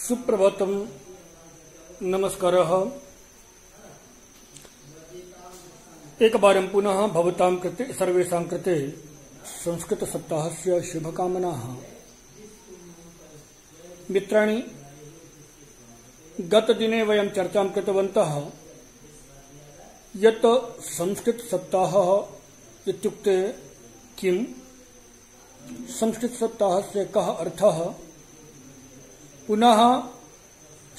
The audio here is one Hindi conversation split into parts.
सुप्रभातम, नमस्कारः। एकवारं पुनः भवतां कृते सर्वेषां कृते संस्कृत सप्ताहस्य शुभकामनाः। मित्राणि, गतदिने वयं चर्चां कृतवन्तः यत् संस्कृत सप्ताहः इत्युक्ते किम्, संस्कृत सप्ताहस्य कः अर्थः, पुनः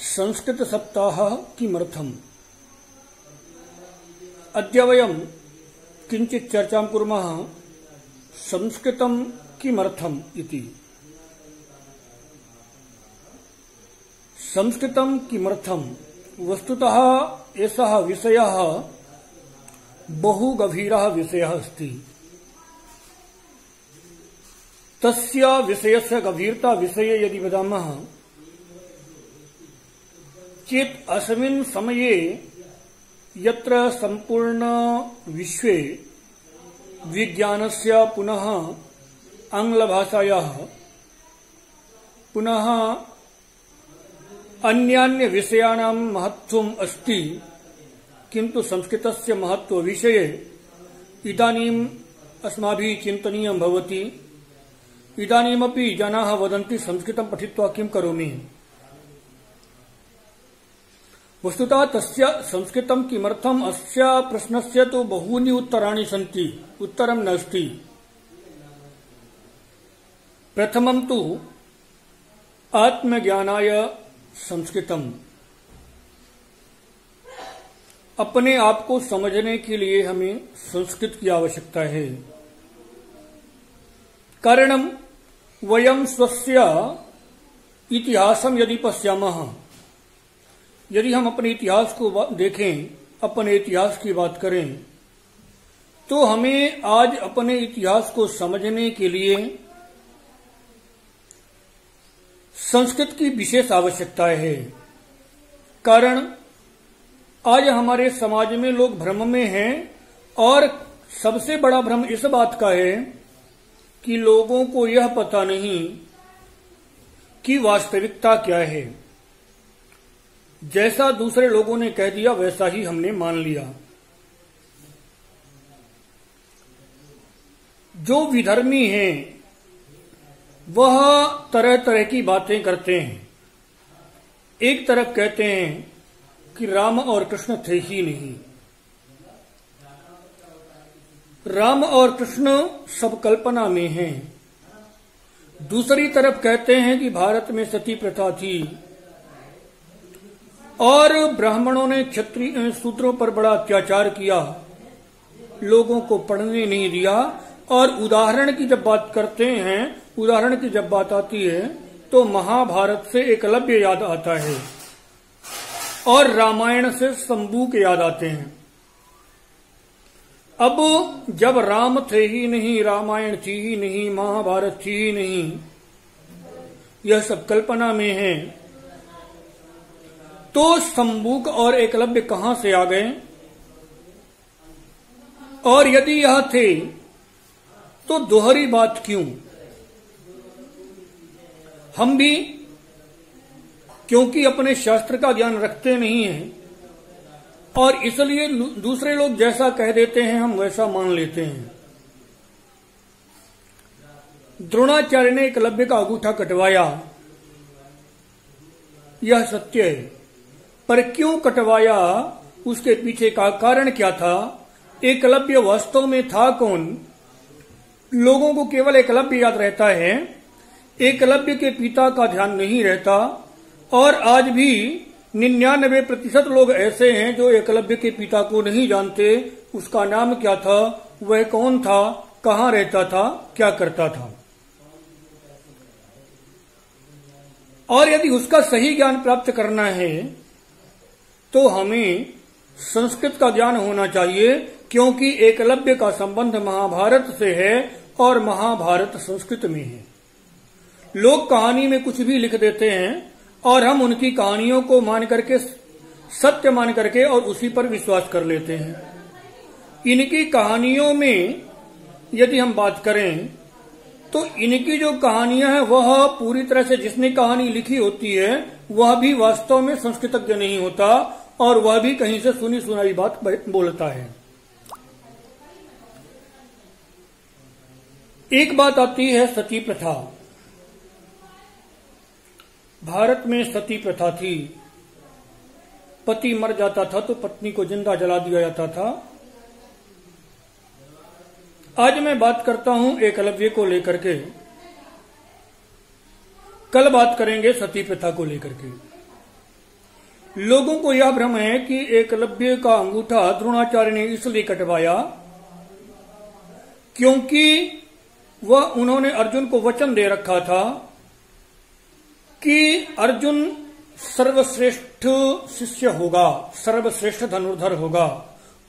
संस्कृत सप्ताहः किमर्थम्। अद्य वयं किञ्चित् चर्चां कुर्मः संस्कृतं किमर्थम् इति। संस्कृतं किमर्थम्, वस्तुतः एषः विषयः बहु गभीरः विषयः अस्ति। तस्य विषयस्य गभीरता विषये यदि वदामः चेत् अस्मिन् समये यत्र सम्पूर्ण विश्वे विज्ञानस्य पुनः आङ्ग्लभाषायाः पुनः अन्यान्य विषयाणां महत्त्वम् अस्ति, किन्तु संस्कृतस्य महत्त्वविषये इदानीम् अस्माभिः चिन्तनीयं भवति। इदानीमपि जनाः वदन्ति संस्कृतं पठित्वा किं करोमि। वस्तुतः तस्य संस्कृतं किमर्थम् अस्य प्रश्नस्य तु बहूनि उत्तराणि सन्ति, उत्तरं नास्ति। प्रथमं तु आत्मज्ञानाय संस्कृतम्। अपने आप को समझने के लिए हमें संस्कृत की आवश्यकता है। कारणं वयं स्वस्य इतिहासं यदि पश्यामः, यदि हम अपने इतिहास को देखें, अपने इतिहास की बात करें, तो हमें आज अपने इतिहास को समझने के लिए संस्कृत की विशेष आवश्यकता है। कारण आज हमारे समाज में लोग भ्रम में हैं, और सबसे बड़ा भ्रम इस बात का है कि लोगों को यह पता नहीं कि वास्तविकता क्या है। जैसा दूसरे लोगों ने कह दिया वैसा ही हमने मान लिया। जो विधर्मी हैं वह तरह तरह की बातें करते हैं। एक तरफ कहते हैं कि राम और कृष्ण थे ही नहीं, राम और कृष्ण सब कल्पना में हैं। दूसरी तरफ कहते हैं कि भारत में सती प्रथा थी और ब्राह्मणों ने क्षत्रिय शूद्रों पर बड़ा अत्याचार किया, लोगों को पढ़ने नहीं दिया। और उदाहरण की जब बात करते हैं, उदाहरण की जब बात आती है तो महाभारत से एकलव्य याद आता है और रामायण से शंभू के याद आते हैं। अब जब राम थे ही नहीं, रामायण थी ही नहीं, महाभारत थी ही नहीं, यह सब कल्पना में है, तो शंभूक और एकलव्य कहां से आ गए। और यदि यह थे तो दोहरी बात क्यों। हम भी क्योंकि अपने शास्त्र का ज्ञान रखते नहीं हैं और इसलिए दूसरे लोग जैसा कह देते हैं हम वैसा मान लेते हैं। द्रोणाचार्य ने एकलव्य का अंगूठा कटवाया, यह सत्य है, पर क्यों कटवाया, उसके पीछे का कारण क्या था। एकलव्य वास्तव में था कौन। लोगों को केवल एकलव्य याद रहता है, एकलव्य के पिता का ध्यान नहीं रहता। और आज भी 99% लोग ऐसे हैं जो एकलव्य के पिता को नहीं जानते। उसका नाम क्या था, वह कौन था, कहां रहता था, क्या करता था। और यदि उसका सही ज्ञान प्राप्त करना है तो हमें संस्कृत का ज्ञान होना चाहिए, क्योंकि एकलव्य का संबंध महाभारत से है और महाभारत संस्कृत में है। लोग कहानी में कुछ भी लिख देते हैं और हम उनकी कहानियों को मान करके, सत्य मान करके और उसी पर विश्वास कर लेते हैं। इनकी कहानियों में यदि हम बात करें तो इनकी जो कहानियां हैं वह पूरी तरह से जिसने कहानी लिखी होती है वह भी वास्तव में संस्कृतज्ञ नहीं होता और वह भी कहीं से सुनी सुनाई बात बोलता है। एक बात आती है सती प्रथा। भारत में सती प्रथा थी। पति मर जाता था तो पत्नी को जिंदा जला दिया जाता था। आज मैं बात करता हूं एकलव्य को लेकर के, कल बात करेंगे सती प्रथा को लेकर के। लोगों को यह भ्रम है कि एकलव्य का अंगूठा द्रोणाचार्य ने इसलिए कटवाया क्योंकि उन्होंने अर्जुन को वचन दे रखा था कि अर्जुन सर्वश्रेष्ठ शिष्य होगा, सर्वश्रेष्ठ धनुर्धर होगा,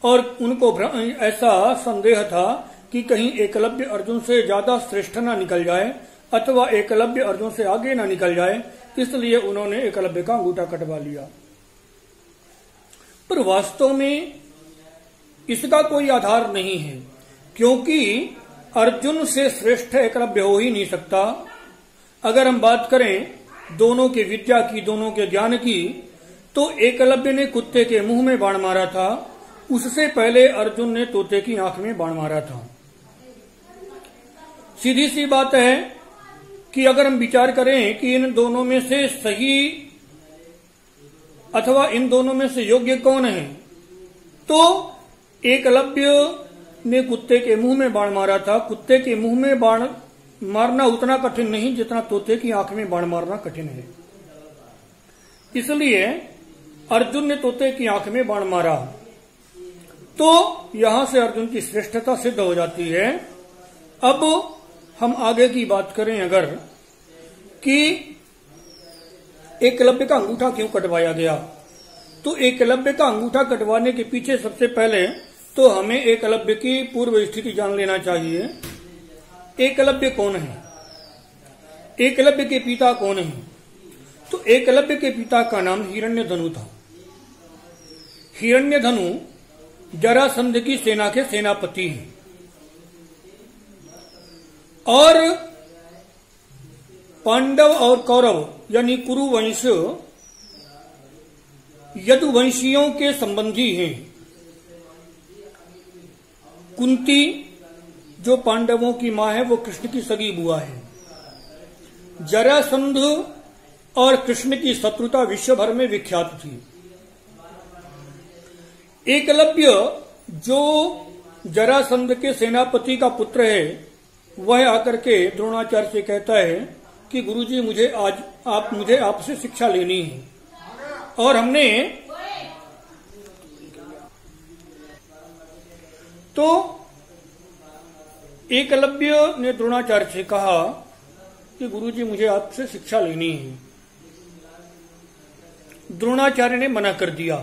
और उनको ऐसा संदेह था कि कहीं एकलव्य अर्जुन से ज्यादा श्रेष्ठ ना निकल जाए अथवा एकलव्य अर्जुन से आगे ना निकल जाए, इसलिए उन्होंने एकलव्य का अंगूठा कटवा लिया। पर वास्तव में इसका कोई आधार नहीं है, क्योंकि अर्जुन से श्रेष्ठ एकलव्य हो ही नहीं सकता। अगर हम बात करें दोनों के विद्या की, दोनों के ज्ञान की, तो एकलव्य ने कुत्ते के मुंह में बाण मारा था, उससे पहले अर्जुन ने तोते की आंख में बाण मारा था। सीधी सी बात है कि अगर हम विचार करें कि इन दोनों में से सही अथवा इन दोनों में से योग्य कौन है, तो एकलव्य ने कुत्ते के मुंह में बाण मारा था। कुत्ते के मुंह में बाण मारना उतना कठिन नहीं जितना तोते की आंख में बाण मारना कठिन है, इसलिए अर्जुन ने तोते की आंख में बाण मारा। तो यहां से अर्जुन की श्रेष्ठता सिद्ध हो जाती है। अब हम आगे की बात करें अगर कि एकलव्य का अंगूठा क्यों कटवाया गया, तो एकलव्य का अंगूठा कटवाने के पीछे सबसे पहले तो हमें एकलव्य की पूर्व स्थिति जान लेना चाहिए। एकलव्य कौन है, एकलव्य के पिता कौन है? तो एकलव्य के पिता का नाम हिरण्यधनु था। हिरण्यधनु जरासंध की सेना के सेनापति हैं और पांडव और कौरव यानी कुरुवंश यदुवंशियों के संबंधी हैं। कुंती जो पांडवों की मां है वो कृष्ण की सगी बुआ है। जरासंध और कृष्ण की शत्रुता विश्व भर में विख्यात थी। एकलव्य जो जरासंध के सेनापति का पुत्र है, वह आकर के द्रोणाचार्य से कहता है कि गुरुजी मुझे आपसे शिक्षा लेनी है। और हमने तो एकलव्य ने द्रोणाचार्य से कहा कि गुरुजी मुझे आपसे शिक्षा लेनी है। द्रोणाचार्य ने मना कर दिया,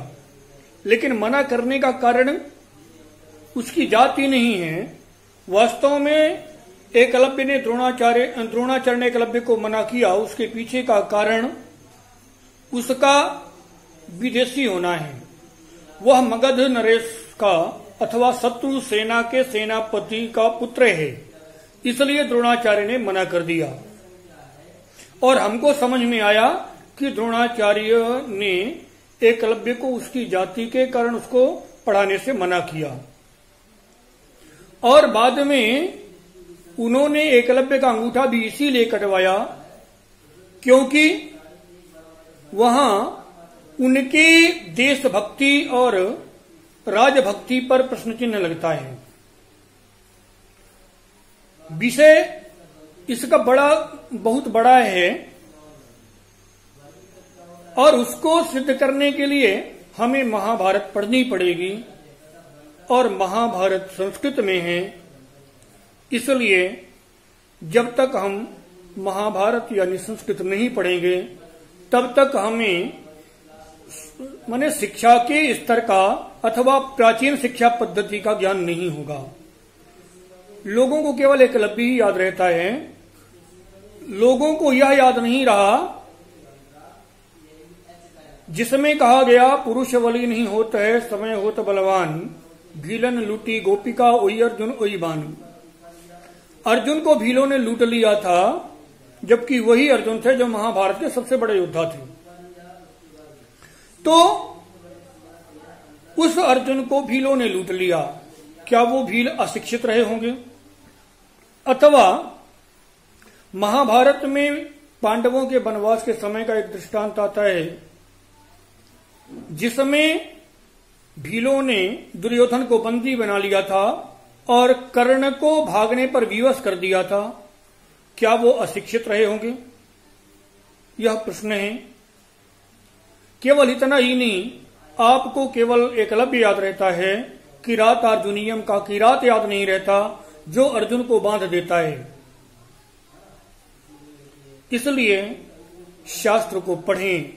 लेकिन मना करने का कारण उसकी जाति नहीं है। वास्तव में एकलव्य ने द्रोणाचार्य ने एकलव्य को मना किया, उसके पीछे का कारण उसका विदेशी होना है। वह मगध नरेश का अथवा शत्रु सेना के सेनापति का पुत्र है, इसलिए द्रोणाचार्य ने मना कर दिया। और हमको समझ में आया कि द्रोणाचार्य ने एकलव्य को उसकी जाति के कारण उसको पढ़ाने से मना किया। और बाद में उन्होंने एकलव्य का अंगूठा भी इसीलिए कटवाया क्योंकि वहां उनके देशभक्ति और राजभक्ति पर प्रश्न चिन्ह लगता है। विषय इसका बहुत बड़ा है और उसको सिद्ध करने के लिए हमें महाभारत पढ़नी पड़ेगी, और महाभारत संस्कृत में है। इसलिए जब तक हम महाभारत यानी संस्कृत नहीं पढ़ेंगे तब तक हमें माने शिक्षा के स्तर का अथवा प्राचीन शिक्षा पद्धति का ज्ञान नहीं होगा। लोगों को केवल एकलव्य ही याद रहता है। लोगों को यह याद नहीं रहा जिसमें कहा गया पुरुष बली नहीं होता है समय होत बलवान, भीलन लुटी गोपिका ओई अर्जुन ओई बान। अर्जुन को भीलों ने लूट लिया था, जबकि वही अर्जुन थे जो महाभारत के सबसे बड़े योद्धा थे। तो उस अर्जुन को भीलों ने लूट लिया। क्या वो भील अशिक्षित रहे होंगे? अथवा महाभारत में पांडवों के वनवास के समय का एक दृष्टांत आता है, जिसमें भीलों ने दुर्योधन को बंदी बना लिया था और कर्ण को भागने पर विवश कर दिया था। क्या वो अशिक्षित रहे होंगे? यह प्रश्न है। केवल इतना ही नहीं, आपको केवल एकलव्य याद रहता है, किरात अर्जुनियम का किरात याद नहीं रहता जो अर्जुन को बांध देता है। इसलिए शास्त्र को पढ़ें,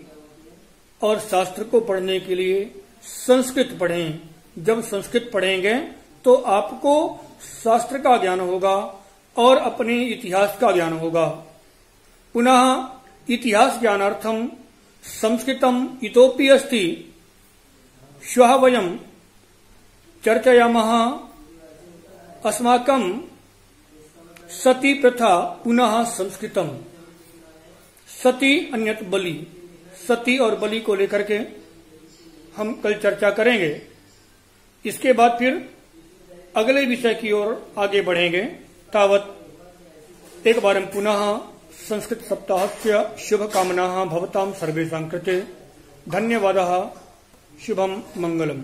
और शास्त्र को पढ़ने के लिए संस्कृत पढ़ें। जब संस्कृत पढ़ेंगे तो आपको शास्त्र का ज्ञान होगा और अपने इतिहास का ज्ञान होगा। पुनः इतिहास ज्ञानार्थम संस्कृतम इतोपि अस्ति, श्वः वयं चर्चयामः अस्माकं सती प्रथा पुनः संस्कृतम। सती अन्यत बलि, सती और बलि को लेकर के हम कल चर्चा करेंगे। इसके बाद फिर अगले विषय की ओर आगे बढ़ेंगे। तावत एक बार पुनः संस्कृत सप्ताहस्य शुभकामनाः भवतां सर्वेषां कृते। धन्यवादः। शुभम मंगलम।